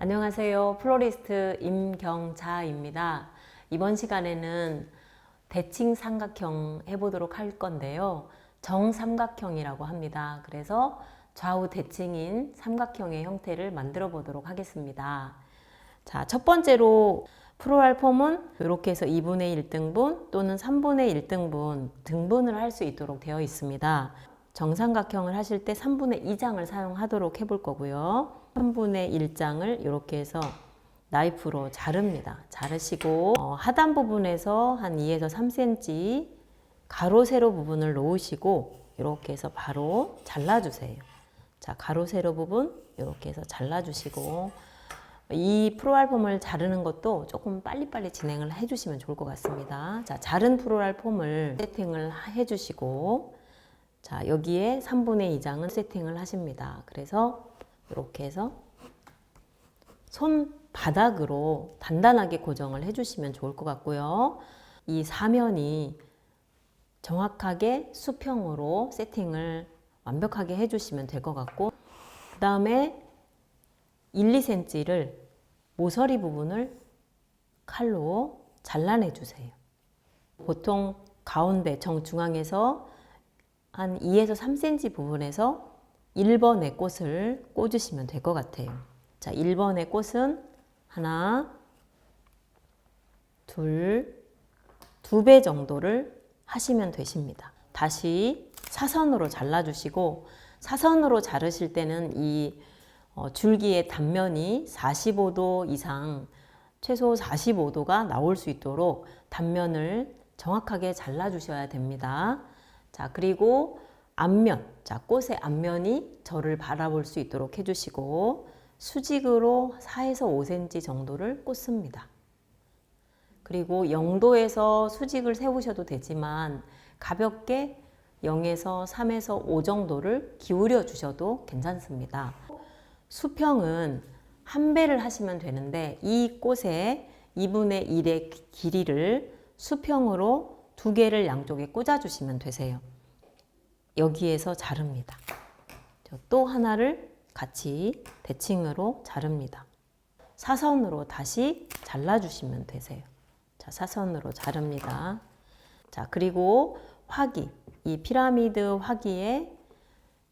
안녕하세요. 플로리스트 임경자입니다. 이번 시간에는 대칭 삼각형 해보도록 할 건데요. 정삼각형이라고 합니다. 그래서 좌우 대칭인 삼각형의 형태를 만들어 보도록 하겠습니다. 자, 첫 번째로 풀어할 폼은 이렇게 해서 2분의 1등분 또는 3분의 1등분 등분을 할 수 있도록 되어 있습니다. 정삼각형을 하실 때 3분의 2장을 사용하도록 해볼 거고요. 3분의 1장을 이렇게 해서 나이프로 자릅니다. 자르시고 하단 부분에서 한 2에서 3cm 가로 세로 부분을 놓으시고 이렇게 해서 바로 잘라주세요. 자, 가로 세로 부분 이렇게 해서 잘라주시고 이 프로알폼을 자르는 것도 조금 빨리빨리 진행을 해주시면 좋을 것 같습니다. 자, 자른 프로알폼을 세팅을 해주시고 자, 여기에 3분의 2장은 세팅을 하십니다. 그래서 이렇게 해서 손바닥으로 단단하게 고정을 해주시면 좋을 것 같고요. 이 사면이 정확하게 수평으로 세팅을 완벽하게 해주시면 될 것 같고 그 다음에 1, 2cm를 모서리 부분을 칼로 잘라내 주세요. 보통 가운데 정중앙에서 한 2에서 3cm 부분에서 1번의 꽃을 꽂으시면 될 것 같아요. 자, 1번의 꽃은 하나, 둘, 2배 정도를 하시면 되십니다. 다시 사선으로 잘라주시고 사선으로 자르실 때는 이 줄기의 단면이 45도 이상 최소 45도가 나올 수 있도록 단면을 정확하게 잘라주셔야 됩니다. 자, 그리고 앞면, 자, 꽃의 앞면이 저를 바라볼 수 있도록 해주시고 수직으로 4에서 5cm 정도를 꽂습니다. 그리고 0도에서 수직을 세우셔도 되지만 가볍게 0에서 3에서 5 정도를 기울여 주셔도 괜찮습니다. 수평은 한 배를 하시면 되는데 이 꽃의 2분의 1의 길이를 수평으로 2개를 양쪽에 꽂아 주시면 되세요. 여기에서 자릅니다. 또 하나를 같이 대칭으로 자릅니다. 사선으로 다시 잘라주시면 되세요. 자, 사선으로 자릅니다. 자, 그리고 화기, 이 피라미드 화기에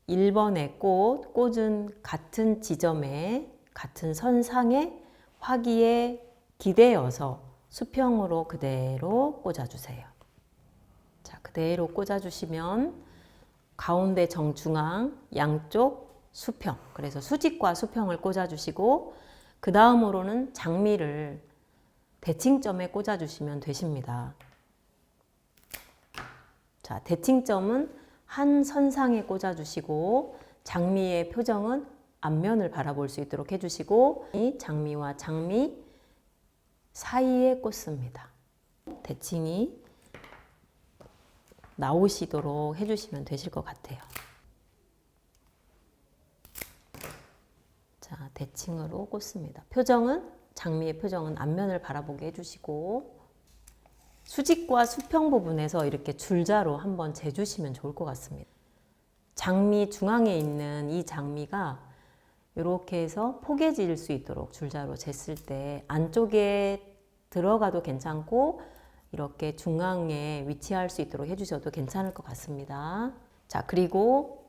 1번의 꽂은 같은 지점에 같은 선상에 화기에 기대어서 수평으로 그대로 꽂아주세요. 자, 그대로 꽂아주시면 가운데 정중앙 양쪽 수평, 그래서 수직과 수평을 꽂아주시고 그 다음으로는 장미를 대칭점에 꽂아주시면 되십니다. 자, 대칭점은 한 선상에 꽂아주시고 장미의 표정은 앞면을 바라볼 수 있도록 해주시고 이 장미와 장미 사이에 꽂습니다. 대칭이 나오시도록 해주시면 되실 것 같아요. 자, 대칭으로 꽂습니다. 표정은 장미의 표정은 앞면을 바라보게 해주시고 수직과 수평 부분에서 이렇게 줄자로 한번 재주시면 좋을 것 같습니다. 장미 중앙에 있는 이 장미가 이렇게 해서 포개질 수 있도록 줄자로 쟀을 때 안쪽에 들어가도 괜찮고 이렇게 중앙에 위치할 수 있도록 해주셔도 괜찮을 것 같습니다. 자, 그리고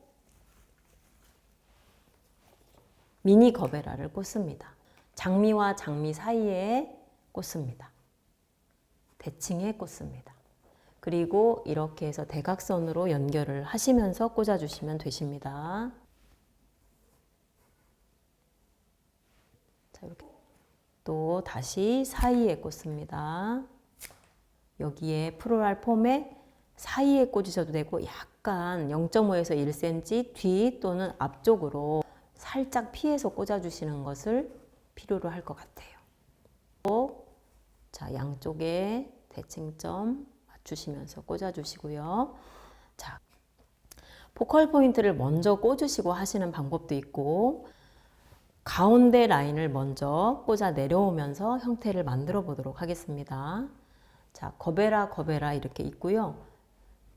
미니 거베라를 꽂습니다. 장미와 장미 사이에 꽂습니다. 대칭에 꽂습니다. 그리고 이렇게 해서 대각선으로 연결을 하시면서 꽂아주시면 되십니다. 자, 이렇게 또 다시 사이에 꽂습니다. 여기에 프로랄 폼의 사이에 꽂으셔도 되고 약간 0.5에서 1cm 뒤 또는 앞쪽으로 살짝 피해서 꽂아주시는 것을 필요로 할 것 같아요. 자, 양쪽에 대칭점 맞추시면서 꽂아주시고요. 자, 포컬 포인트를 먼저 꽂으시고 하시는 방법도 있고 가운데 라인을 먼저 꽂아 내려오면서 형태를 만들어 보도록 하겠습니다. 자, 거베라 이렇게 있고요.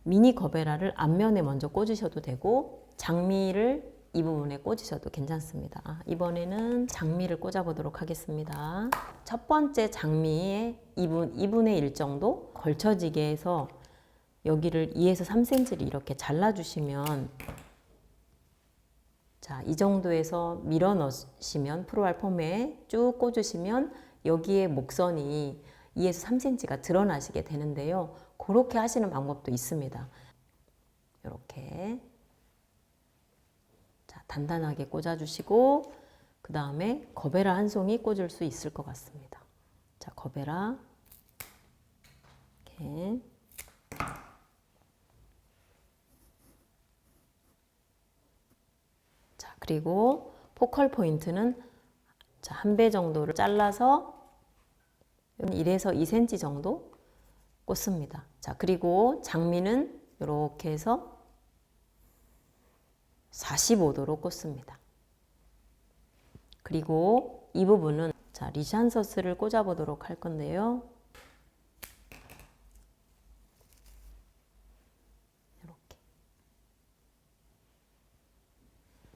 미니 거베라를 앞면에 먼저 꽂으셔도 되고 장미를 이 부분에 꽂으셔도 괜찮습니다. 이번에는 장미를 꽂아 보도록 하겠습니다. 첫 번째 장미의 2분의 1 정도 걸쳐지게 해서 여기를 2에서 3cm를 이렇게 잘라주시면, 자, 이 정도에서 밀어 넣으시면, 프로알 폼에 쭉 꽂으시면 여기에 목선이 2에서 3cm가 드러나시게 되는데요. 그렇게 하시는 방법도 있습니다. 이렇게 자, 단단하게 꽂아주시고, 그 다음에 거베라 한 송이 꽂을 수 있을 것 같습니다. 자, 거베라 이렇게. 자, 그리고 포컬 포인트는 자, 1배 정도를 잘라서 1에서 2cm 정도 꽂습니다. 자, 그리고 장미는 이렇게 해서 45도로 꽂습니다. 그리고 이 부분은 자, 리샨서스를 꽂아 보도록 할 건데요. 이렇게.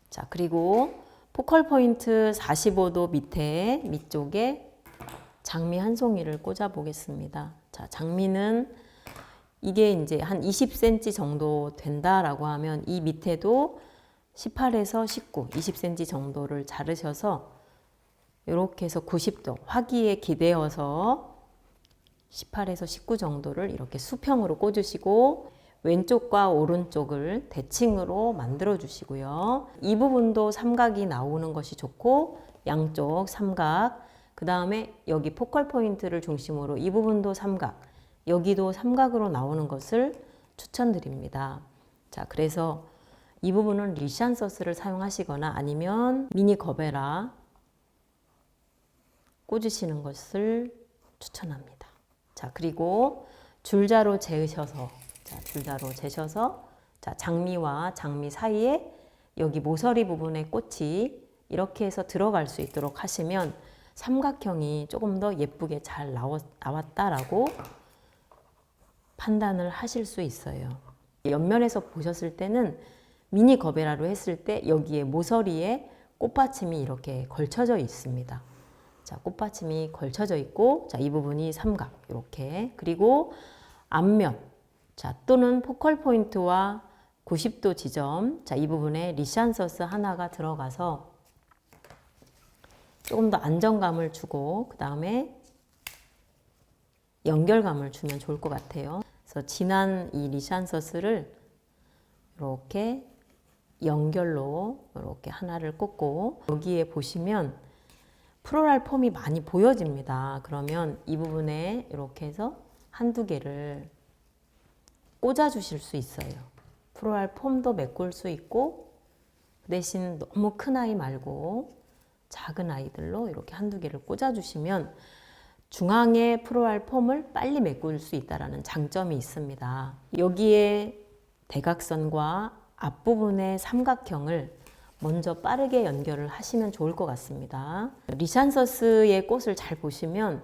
자, 그리고 포컬 포인트 45도 밑쪽에 장미 한 송이를 꽂아 보겠습니다. 자, 장미는 이게 이제 한 20cm 정도 된다라고 하면 이 밑에도 18에서 19, 20cm 정도를 자르셔서 이렇게 해서 90도 화기에 기대어서 18에서 19 정도를 이렇게 수평으로 꽂으시고, 왼쪽과 오른쪽을 대칭으로 만들어 주시고요. 이 부분도 삼각이 나오는 것이 좋고, 양쪽 삼각, 그 다음에 여기 포컬 포인트를 중심으로 이 부분도 삼각, 여기도 삼각으로 나오는 것을 추천드립니다. 자, 그래서 이 부분은 리샨서스를 사용하시거나 아니면 미니 거베라 꽂으시는 것을 추천합니다. 자, 그리고 줄자로 재셔서, 자, 자, 장미와 장미 사이에 여기 모서리 부분의 꽃이 이렇게 해서 들어갈 수 있도록 하시면 삼각형이 조금 더 예쁘게 잘 나왔다라고 판단을 하실 수 있어요. 옆면에서 보셨을 때는 미니 거베라로 했을 때 여기에 모서리에 꽃받침이 이렇게 걸쳐져 있습니다. 자, 꽃받침이 걸쳐져 있고, 자, 이 부분이 삼각 이렇게. 그리고 앞면, 자, 또는 포컬 포인트와 90도 지점, 자, 이 부분에 리샨서스 하나가 들어가서 조금 더 안정감을 주고, 그 다음에 연결감을 주면 좋을 것 같아요. 그래서 진한 이 리샨서스를 이렇게 연결로 이렇게 하나를 꽂고, 여기에 보시면 프로랄 폼이 많이 보여집니다. 그러면 이 부분에 이렇게 해서 한두 개를 꽂아 주실 수 있어요. 프로랄 폼도 메꿀 수 있고, 그 대신 너무 큰 아이 말고 작은 아이들로 이렇게 한두 개를 꽂아 주시면 중앙에 프로랄 폼을 빨리 메꿀 수 있다는 장점이 있습니다. 여기에 대각선과 앞부분의 삼각형을 먼저 빠르게 연결을 하시면 좋을 것 같습니다. 리샨서스의 꽃을 잘 보시면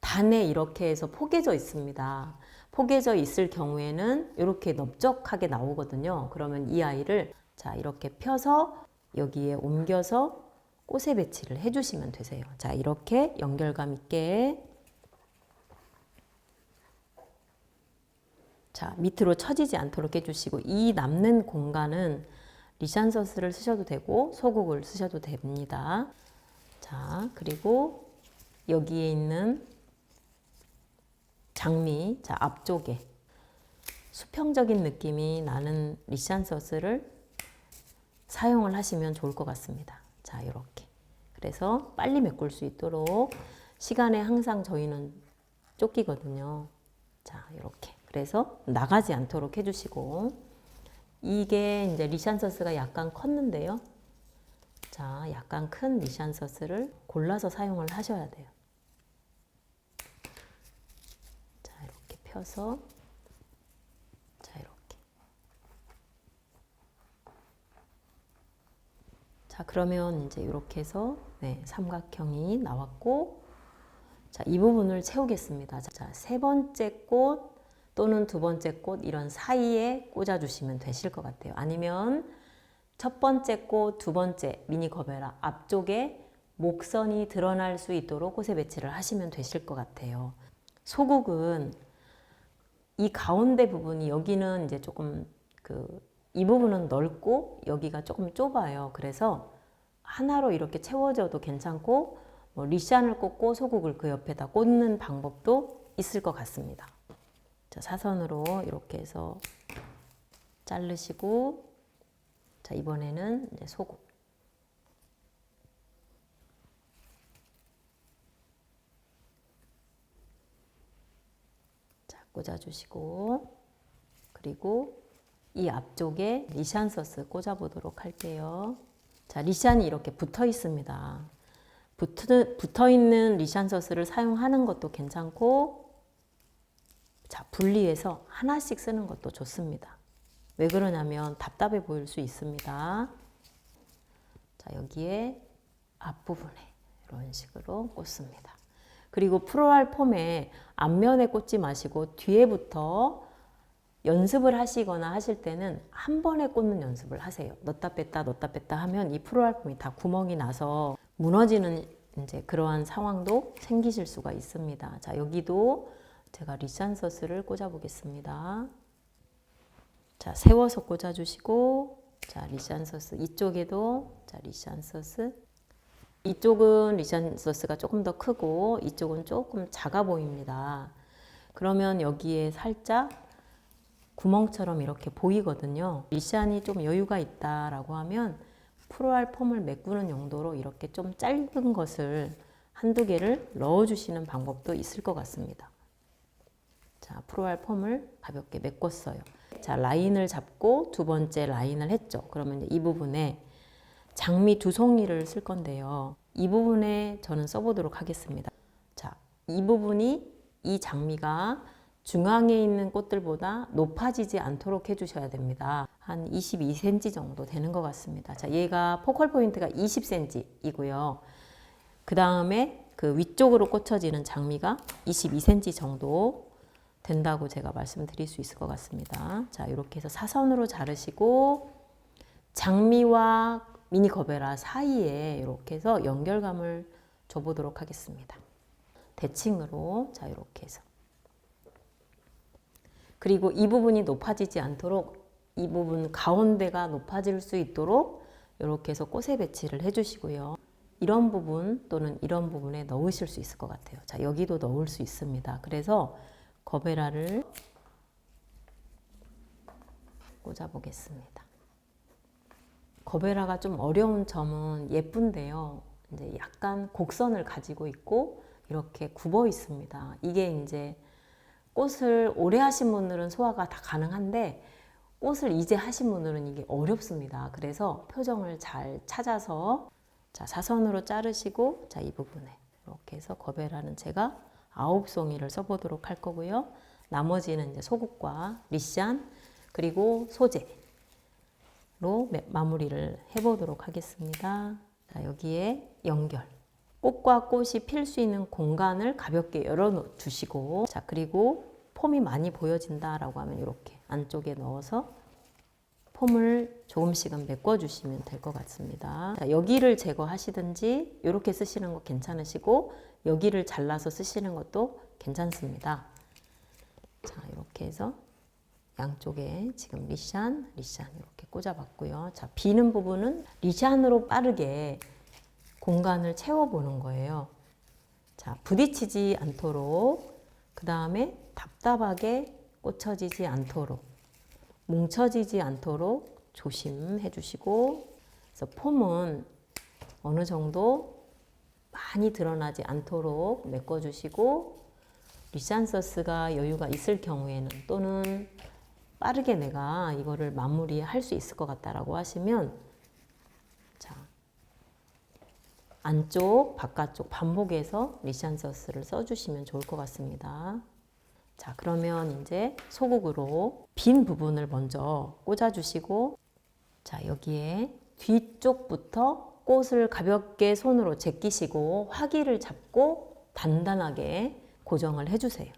단에 이렇게 해서 포개져 있습니다. 포개져 있을 경우에는 이렇게 넓적하게 나오거든요. 그러면 이 아이를 자, 이렇게 펴서 여기에 옮겨서 꽃에 배치를 해주시면 되세요. 자, 이렇게 연결감 있게, 자, 밑으로 처지지 않도록 해주시고, 이 남는 공간은 리샨서스를 쓰셔도 되고 소국을 쓰셔도 됩니다. 자, 그리고 여기에 있는 장미, 자, 앞쪽에 수평적인 느낌이 나는 리샨서스를 사용을 하시면 좋을 것 같습니다. 자, 이렇게. 그래서 빨리 메꿀 수 있도록 시간에 항상 저희는 쫓기거든요. 자, 이렇게. 그래서 나가지 않도록 해주시고, 이게 이제 리샨서스가 약간 컸는데요. 자, 약간 큰 리샨서스를 골라서 사용을 하셔야 돼요. 자, 이렇게 펴서, 자, 이렇게. 자, 그러면 이제 이렇게 해서 네, 삼각형이 나왔고, 자, 이 부분을 채우겠습니다. 자, 세 번째 꽃 또는 두 번째 꽃 이런 사이에 꽂아주시면 되실 것 같아요. 아니면 첫 번째 꽃, 두 번째 미니 거베라 앞쪽에 목선이 드러날 수 있도록 꽃에 배치를 하시면 되실 것 같아요. 소국은 이 가운데 부분이 여기는 이제 조금 이 부분은 넓고 여기가 조금 좁아요. 그래서 하나로 이렇게 채워져도 괜찮고 뭐 리샨을 꽂고 소국을 그 옆에다 꽂는 방법도 있을 것 같습니다. 자, 사선으로 이렇게 해서 자르시고 자, 이번에는 이제 소국 자, 꽂아주시고 그리고 이 앞쪽에 리샨 서스 꽂아보도록 할게요. 자, 리샨이 이렇게 붙어 있습니다. 붙어 있는 리샨 서스를 사용하는 것도 괜찮고, 자, 분리해서 하나씩 쓰는 것도 좋습니다. 왜 그러냐면 답답해 보일 수 있습니다. 자, 여기에 앞부분에 이런 식으로 꽂습니다. 그리고 프로랄 폼에 앞면에 꽂지 마시고 뒤에부터 연습을 하시거나 하실 때는 한 번에 꽂는 연습을 하세요. 넣다 뺐다 넣다 뺐다 하면 이 프로알폼이 다 구멍이 나서 무너지는 이제 그러한 상황도 생기실 수가 있습니다. 자, 여기도 제가 리샨 서스를 꽂아 보겠습니다. 자, 세워서 꽂아 주시고 자, 리샨 서스 이쪽에도 자, 리샨 서스 이쪽은 리샨 서스가 조금 더 크고 이쪽은 조금 작아 보입니다. 그러면 여기에 살짝 구멍처럼 이렇게 보이거든요. 리샨이 좀 여유가 있다라고 하면 프로알 폼을 메꾸는 용도로 이렇게 좀 짧은 것을 한두 개를 넣어주시는 방법도 있을 것 같습니다. 자, 프로알 폼을 가볍게 메꿨어요. 자, 라인을 잡고 두 번째 라인을 했죠. 그러면 이제 이 부분에 장미 두 송이를 쓸 건데요. 이 부분에 저는 써보도록 하겠습니다. 자, 이 부분이 이 장미가 중앙에 있는 꽃들보다 높아지지 않도록 해주셔야 됩니다. 한 22cm 정도 되는 것 같습니다. 자, 얘가 포컬 포인트가 20cm이고요. 그 다음에 그 위쪽으로 꽂혀지는 장미가 22cm 정도 된다고 제가 말씀드릴 수 있을 것 같습니다. 자, 이렇게 해서 사선으로 자르시고 장미와 미니 거베라 사이에 이렇게 해서 연결감을 줘보도록 하겠습니다. 대칭으로 자, 이렇게 해서 그리고 이 부분이 높아지지 않도록 이 부분 가운데가 높아질 수 있도록 이렇게 해서 꽃에 배치를 해주시고요. 이런 부분 또는 이런 부분에 넣으실 수 있을 것 같아요. 자, 여기도 넣을 수 있습니다. 그래서 거베라를 꽂아 보겠습니다. 거베라가 좀 어려운 점은 예쁜데요. 이제 약간 곡선을 가지고 있고 이렇게 굽어 있습니다. 이게 이제 꽃을 오래 하신 분들은 소화가 다 가능한데 꽃을 이제 하신 분들은 이게 어렵습니다. 그래서 표정을 잘 찾아서 자, 사선으로 자르시고 자, 이 부분에 이렇게 해서 거베라는 제가 9송이를 써보도록 할 거고요. 나머지는 이제 소국과 리샨 그리고 소재로 마무리를 해보도록 하겠습니다. 자, 여기에 연결. 꽃과 꽃이 필 수 있는 공간을 가볍게 열어주시고 자, 그리고 폼이 많이 보여진다라고 하면 이렇게 안쪽에 넣어서 폼을 조금씩은 메꿔주시면 될 것 같습니다. 자, 여기를 제거하시든지 이렇게 쓰시는 거 괜찮으시고 여기를 잘라서 쓰시는 것도 괜찮습니다. 자, 이렇게 해서 양쪽에 지금 리샨 이렇게 꽂아봤고요. 자, 비는 부분은 리샨으로 빠르게 공간을 채워보는 거예요. 자, 부딪히지 않도록 그 다음에 답답하게 꽂혀지지 않도록 뭉쳐지지 않도록 조심해 주시고 그래서 폼은 어느 정도 많이 드러나지 않도록 메꿔 주시고 리샨 서스가 여유가 있을 경우에는 또는 빠르게 내가 이거를 마무리할 수 있을 것 같다라고 하시면 자, 안쪽, 바깥쪽 반복해서 리샨 서스를 써주시면 좋을 것 같습니다. 자, 그러면 이제 소국으로 빈 부분을 먼저 꽂아주시고 자, 여기에 뒤쪽부터 꽃을 가볍게 손으로 제끼시고 화기를 잡고 단단하게 고정을 해주세요.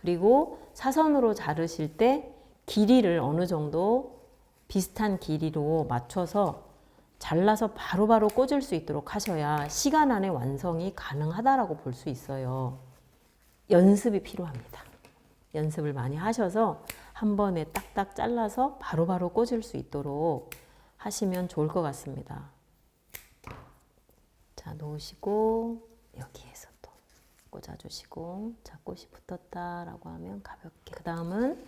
그리고 사선으로 자르실 때 길이를 어느 정도 비슷한 길이로 맞춰서 잘라서 바로바로 꽂을 수 있도록 하셔야 시간 안에 완성이 가능하다라고 볼 수 있어요. 연습이 필요합니다. 연습을 많이 하셔서 한 번에 딱딱 잘라서 바로바로 꽂을 수 있도록 하시면 좋을 것 같습니다. 자, 놓으시고 여기에서 또 꽂아주시고, 자, 꽃이 붙었다라고 하면 가볍게. 그 다음은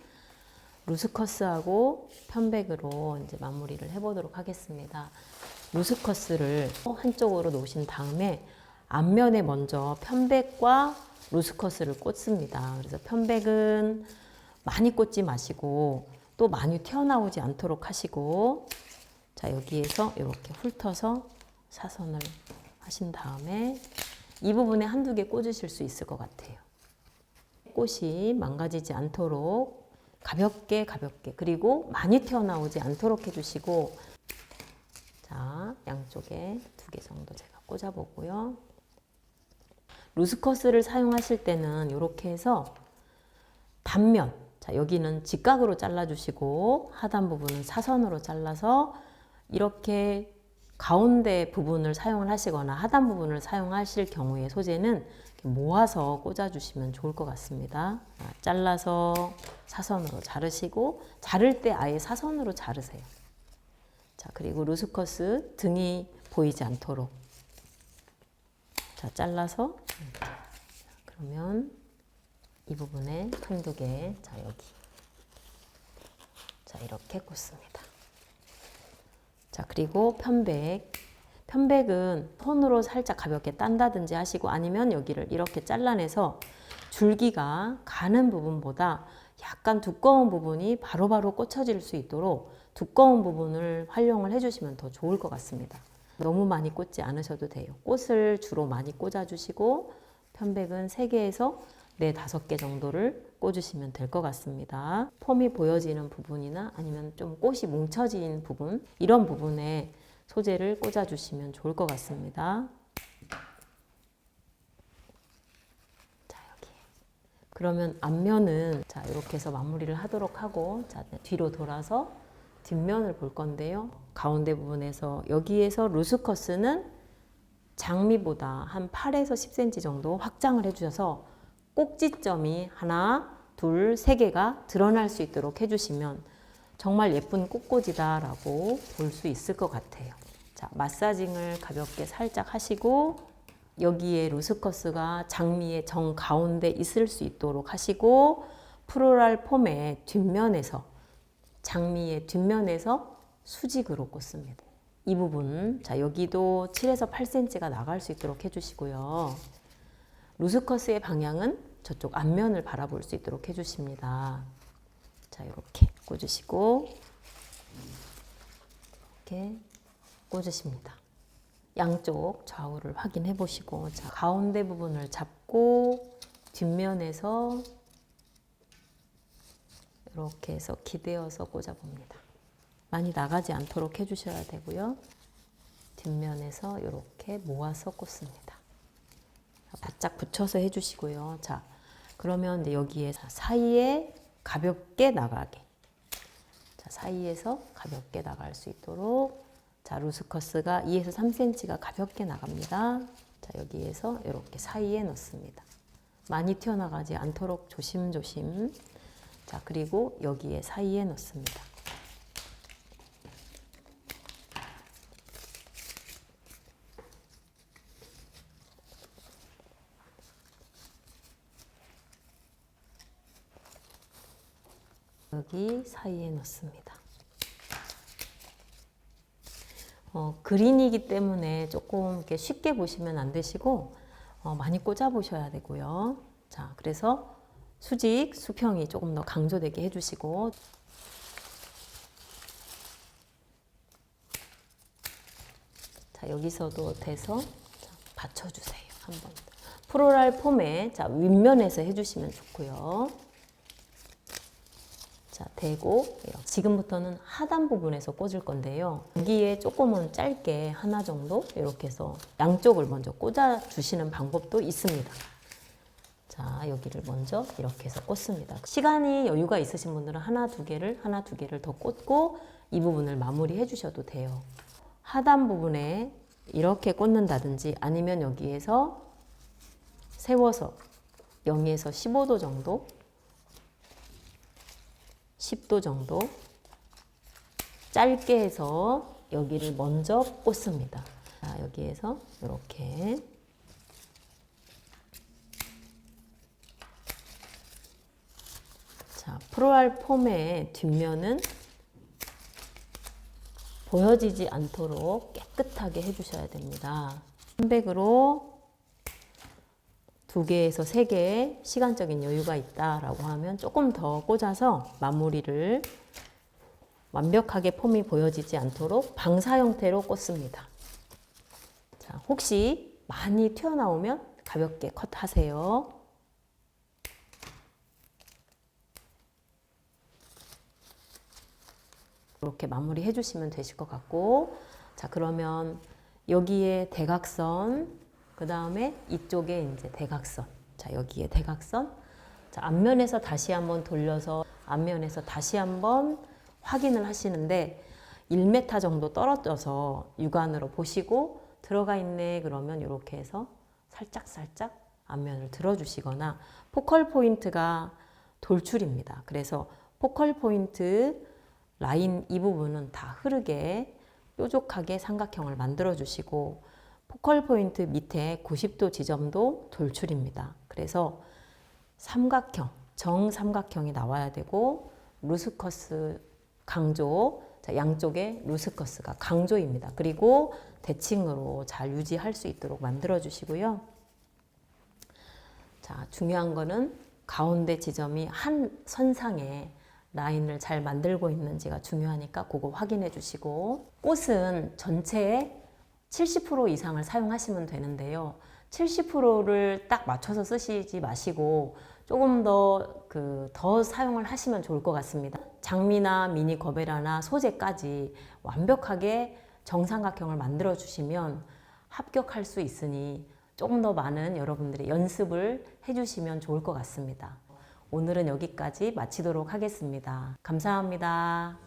루스커스하고 편백으로 이제 마무리를 해보도록 하겠습니다. 루스커스를 한쪽으로 놓으신 다음에 앞면에 먼저 편백과 루스커스를 꽂습니다. 그래서 편백은 많이 꽂지 마시고 또 많이 튀어나오지 않도록 하시고, 자, 여기에서 이렇게 훑어서 사선을 하신 다음에 이 부분에 한두 개 꽂으실 수 있을 것 같아요. 꽃이 망가지지 않도록 가볍게 그리고 많이 튀어나오지 않도록 해주시고, 자, 양쪽에 두 개 정도 제가 꽂아보고요. 루스커스를 사용하실 때는 이렇게 해서 단면, 자, 여기는 직각으로 잘라주시고 하단 부분은 사선으로 잘라서 이렇게 가운데 부분을 사용을 하시거나 하단 부분을 사용하실 경우에 소재는 모아서 꽂아주시면 좋을 것 같습니다. 잘라서 사선으로 자르시고, 자를 때 아예 사선으로 자르세요. 자, 그리고 루스커스 등이 보이지 않도록, 자, 잘라서 그러면 이 부분에 한두 개, 자, 여기, 자, 이렇게 꽂습니다. 자, 그리고 편백은 손으로 살짝 가볍게 딴다든지 하시고, 아니면 여기를 이렇게 잘라내서 줄기가 가는 부분보다 약간 두꺼운 부분이 바로바로 꽂혀질 수 있도록 두꺼운 부분을 활용을 해주시면 더 좋을 것 같습니다. 너무 많이 꽂지 않으셔도 돼요. 꽃을 주로 많이 꽂아주시고 편백은 3개에서 4, 5개 정도를 꽂으시면 될 것 같습니다. 폼이 보여지는 부분이나 아니면 좀 꽃이 뭉쳐진 부분, 이런 부분에 소재를 꽂아주시면 좋을 것 같습니다. 자, 여기. 그러면 앞면은 자, 이렇게 해서 마무리를 하도록 하고, 자, 뒤로 돌아서 뒷면을 볼 건데요. 가운데 부분에서 여기에서 루스커스는 장미보다 한 8에서 10cm 정도 확장을 해주셔서 꼭지점이 하나, 둘, 3개가 드러날 수 있도록 해주시면 정말 예쁜 꽃꽂이다라고 볼 수 있을 것 같아요. 자, 마사징을 가볍게 살짝 하시고 여기에 루스커스가 장미의 정 가운데 있을 수 있도록 하시고, 플로럴 폼의 뒷면에서, 장미의 뒷면에서 수직으로 꽂습니다. 이 부분, 자, 여기도 7에서 8cm가 나갈 수 있도록 해주시고요. 루스커스의 방향은 저쪽 앞면을 바라볼 수 있도록 해주십니다. 자, 이렇게 꽂으시고 이렇게 꽂으십니다. 양쪽 좌우를 확인해 보시고, 자, 가운데 부분을 잡고 뒷면에서 이렇게 해서 기대어서 꽂아봅니다. 많이 나가지 않도록 해주셔야 되고요. 뒷면에서 이렇게 모아서 꽂습니다. 바짝 붙여서 해주시고요. 자, 그러면 이제 여기에 사이에 가볍게 나가게, 자, 사이에서 가볍게 나갈 수 있도록, 자, 루스커스가 2에서 3cm가 가볍게 나갑니다. 자, 여기에서 이렇게 사이에 넣습니다. 많이 튀어나가지 않도록 조심조심. 자, 그리고 여기에 사이에 넣습니다. 여기 사이에 넣습니다. 그린이기 때문에 조금 이렇게 쉽게 보시면 안 되시고 많이 꽂아 보셔야 되고요. 자, 그래서 수직, 수평이 조금 더 강조되게 해주시고, 자, 여기서도 돼서 자, 받쳐주세요. 한번 플로럴 폼에, 자, 윗면에서 해주시면 좋고요. 자, 대고 지금부터는 하단 부분에서 꽂을 건데요. 여기에 조금은 짧게 하나 정도 이렇게 해서 양쪽을 먼저 꽂아 주시는 방법도 있습니다. 자, 자, 여기를 먼저 이렇게 해서 꽂습니다. 시간이 여유가 있으신 분들은 하나 두 개를 더 꽂고 이 부분을 마무리해 주셔도 돼요. 하단 부분에 이렇게 꽂는다든지 아니면 여기에서 세워서 0에서 15도 정도, 10도 정도 짧게 해서 여기를 먼저 꽂습니다. 자, 여기에서 이렇게 자, 프로알 폼의 뒷면은 보여지지 않도록 깨끗하게 해주셔야 됩니다. 핀백으로 2개에서 3개 시간적인 여유가 있다라고 하면 조금 더 꽂아서 마무리를 완벽하게 폼이 보여지지 않도록 방사 형태로 꽂습니다. 자, 혹시 많이 튀어나오면 가볍게 컷하세요. 이렇게 마무리 해주시면 되실 것 같고, 자, 그러면 여기에 대각선, 그 다음에 이쪽에 이제 대각선, 자, 여기에 대각선, 자, 앞면에서 다시 한번 돌려서 앞면에서 다시 한번 확인을 하시는데 1m 정도 떨어져서 육안으로 보시고 들어가 있네 그러면 이렇게 해서 살짝 앞면을 들어주시거나, 포컬 포인트가 돌출입니다. 그래서 포컬 포인트 라인 이 부분은 다 흐르게 뾰족하게 삼각형을 만들어 주시고, 포컬 포인트 밑에 90도 지점도 돌출입니다. 그래서 삼각형, 정삼각형이 나와야 되고, 루스커스 강조, 자, 양쪽에 루스커스가 강조입니다. 그리고 대칭으로 잘 유지할 수 있도록 만들어 주시고요. 자, 중요한 거는 가운데 지점이 한 선상에 라인을 잘 만들고 있는지가 중요하니까 그거 확인해 주시고, 꽃은 전체의 70% 이상을 사용하시면 되는데요. 70%를 딱 맞춰서 쓰시지 마시고 조금 더 사용을 하시면 좋을 것 같습니다. 장미나 미니 거베라나 소재까지 완벽하게 정삼각형을 만들어 주시면 합격할 수 있으니 조금 더 많은 여러분들의 연습을 해주시면 좋을 것 같습니다. 오늘은 여기까지 마치도록 하겠습니다. 감사합니다.